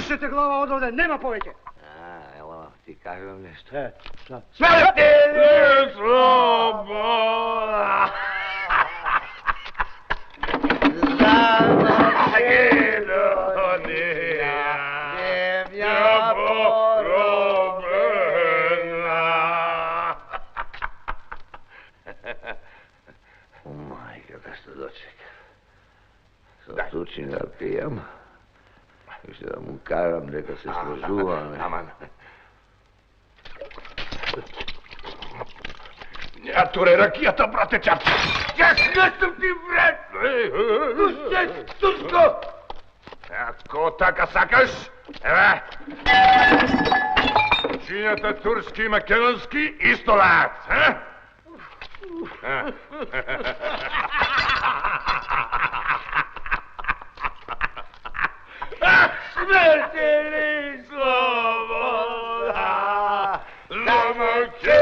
Mršite glava od ovde, nema poveće. Evo, ti kažem nešto. Smrti! Sloboda! Za Makedonija, zemlja porobljena. Majka, da se dočeka. Sad tučim da pijam. Više da mu karam, neka se složuva. Aman. Ja ture rakijata, brate, čap. Ja snesam ti, brat. Pušćaj, Tursko. Ako taka sakaš, evo. Činjate turski i makedonski istolac, ha? Smrtili sloboda za Makedoniju.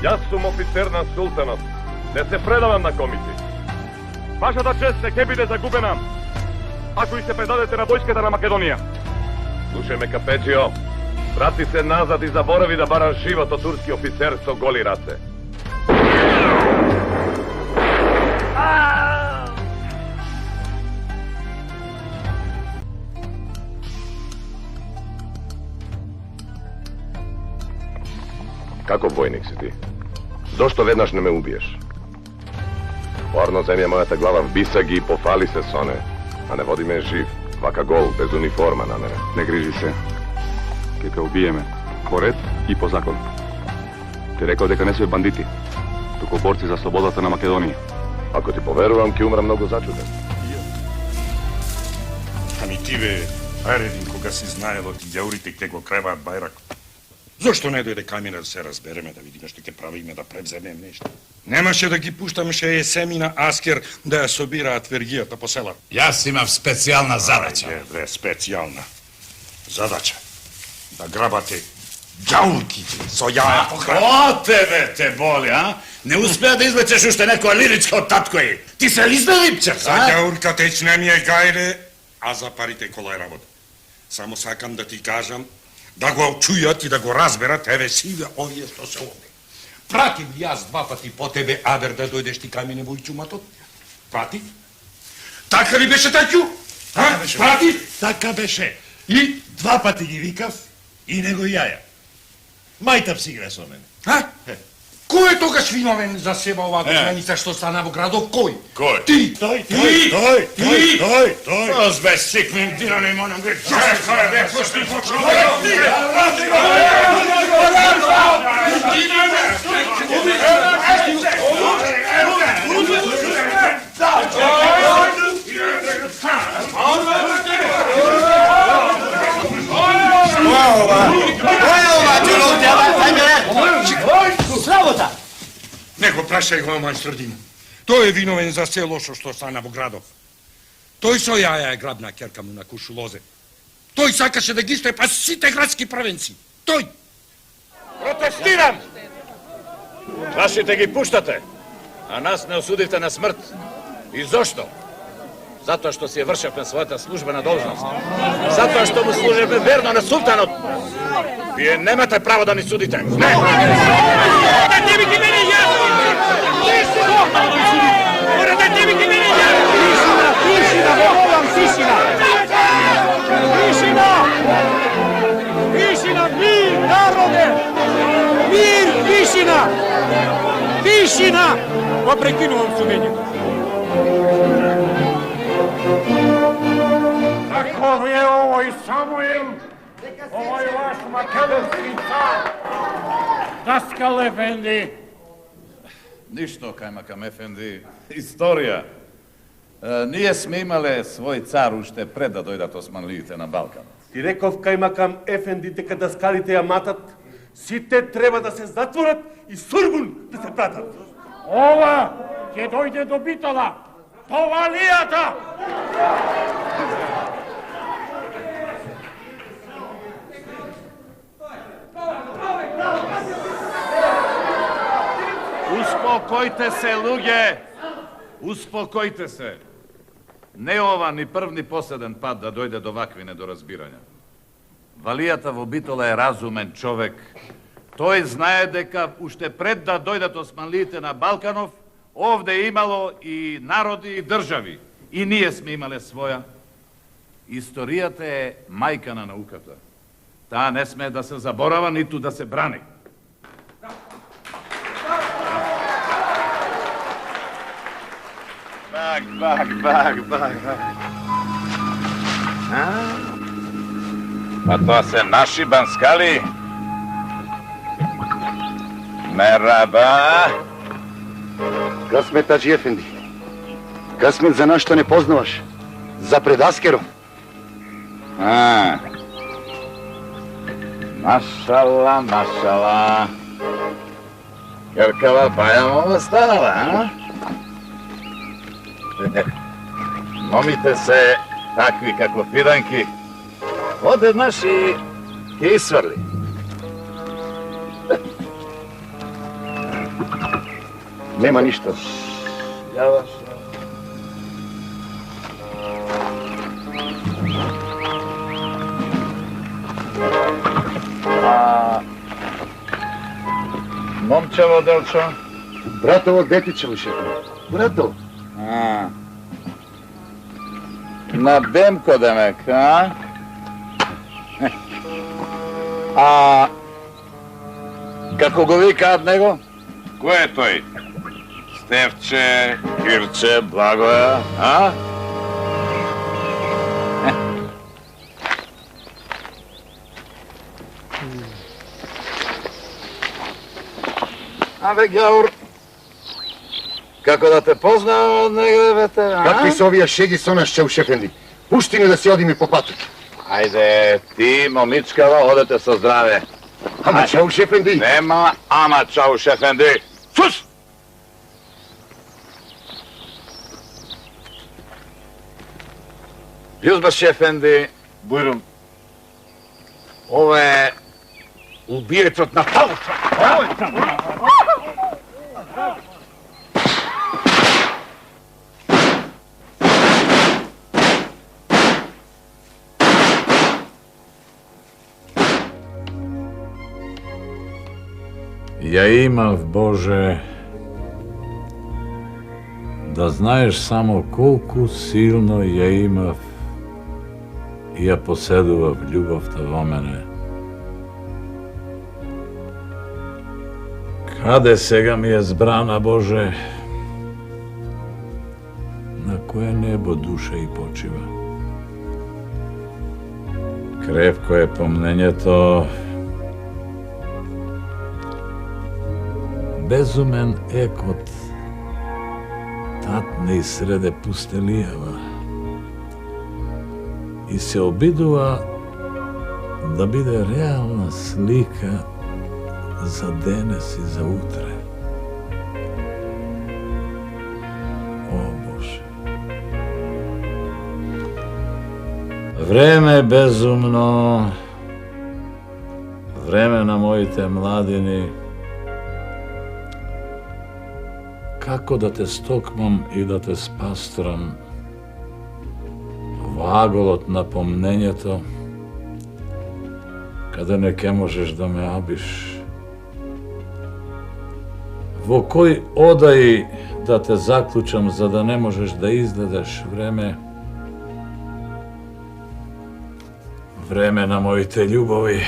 Јас сум офицер на султанот. Не се предавам на комити. Вашата чест не ќе биде загубена ако и се предадете на војската на Македонија. Слушај ме, капеджио, врати се назад и заборави да бараш живот од турски офицер со голи раце. Каков војник си ти? Зошто веднаш не ме убиеш? Порно земја мојата глава вбиса ги и пофали се соне, а не води ме жив. Вака гол, без униформа на мене. Не грижи се. Ке те убиеме. По ред и по закон. Ти рекол дека не сме бандити, туку борци за слободата на Македонија. Ако ти поверувам, ќе умрам многу зачуден. Ами ти бе, Аредин, кога си знаело ти ѓаурите ќе го креваат бајрак. Зошто не дојде кај мене да се разбереме, да видиме што ќе правиме, да превземем нешто? Немаше да ги пуштамше Есемина Аскер да ја собираат вергијата по села. Јас имав специјална задача. Ајде, бре, специјална задача. Да грабате ѓаулките со јаја по крај. О, тебе те боли, а? Не успеа да извлечеш уште некоја лиричка од таткој. Ти се лизна липчев, За ѓаулката еч не ми е гајле, а за парите кола е работа. Само сакам да ти кажам, да го чујат и да го разберат, еве сиве овие што се овде. Пратив јас 2 пати по тебе, Абер, да дојдеш ти кај мене во чуматот? Пратив? Така ли беше таќу? Пратив? Така беше. И 2 пати ги викав и него јаја. Мајтап си игра со мене. А? Кој е тогаш виновен за себе оваа граница што стана во градот? Кој? Кој? Ти! Тој! Озбе сегментиране монам бе. Сработа! Не го прашај го мајстрадин. Тој е виновен за се лошо што стана во градов. Тој со јаја е грабна ќерка му на Кушулозе. Тој сакаше да ги стрепа сите градски првенци. Тој! Протестирам! Вашите ги пуштате, а нас не осудите на смрт. И зошто? Затоа што си ја вршевме својата службена должност. Затоа што му служевме верно на султанот. Вие немате право да ни судите. Не! Дадете ми ги мене јасно! Дадете ми ги мене јасно! Тишина, Бог вам, тишина! Тишина! Тишина, мир, народе! Мир, тишина! Тишина! Го прекинувам судењето. Таков е овој Самуил, овој ваш македонски цар. Даскал Ефенди. Ништо, Кајмакам Ефенди, историја. Ние сме имале свој цар уште пред да дојдат османлиите на Балкан. Ти реков Кајмакам Ефенди дека даскалите ја матат, сите треба да се затворат и Сурбун да се пратат. Ова ќе дојде до Битола, Товалијата! Uspokojte se, luge! Uspokojte se. Не ова ни прв ни последен пат да дојде до вакви недоразбирања. Валијата во Битола е разумен човек. Тој знае дека уште пред да дојдат османлиите на Балканов, овде имало и народи и држави. И ние сме имале своја. Историјата е мајка на науката. Таа не смее да се заборава, ниту да се брани. Бак. Па тоа се наши банскали. Мераба. Късмет, Аджи Ефенди. Късмет за нас, што не познаваш. За предаскером. Машала. Кркава бајама станала, а? Момите се такви како фиданки. Одеднаш и ќе исврли. Нема ништо. Јаваш. Момчево делчо? Братово детичево, шефе. Братово. На Бемко, демек, а? Како го викаат него? Кој е тој? Стевче, Кирче, Благоја, а? Абе, Ѓаур, како да те познавам од негде, бете, а? Какви се овие шеги со нас, Чауш Ефенди? Пушти ни да си одиме по патот. Ајде, ти, момичкава, одете со здраве. Ама, Чауш Ефенди! Нема ама, Чауш Ефенди. Сус! Јузбаш Ефенди, Бујрум, ова е убиецот на Павловца. Ја имав, Боже, да знаеш само колку силно ја имав и ја поседував љубовта во мене. Каде сега ми е збрана, Боже, на кое небо душа и почива? Кревко е помнењето, безумен екот татне и среде пустелијава и се обидува да биде реална слика за денес и за утре. О, Боже! Време безумно, време на моите младини, како да те стокмам и да те спастрам во аголот на помнењето, каде не ке можеш да ме абиш. Во кој одај да те заклучам за да не можеш да изгледаш време, време на моите љубови.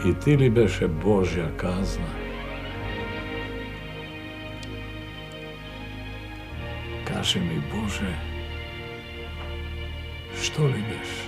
И ти ли беше Божја казна? Кажи ми, Боже, што ли беше?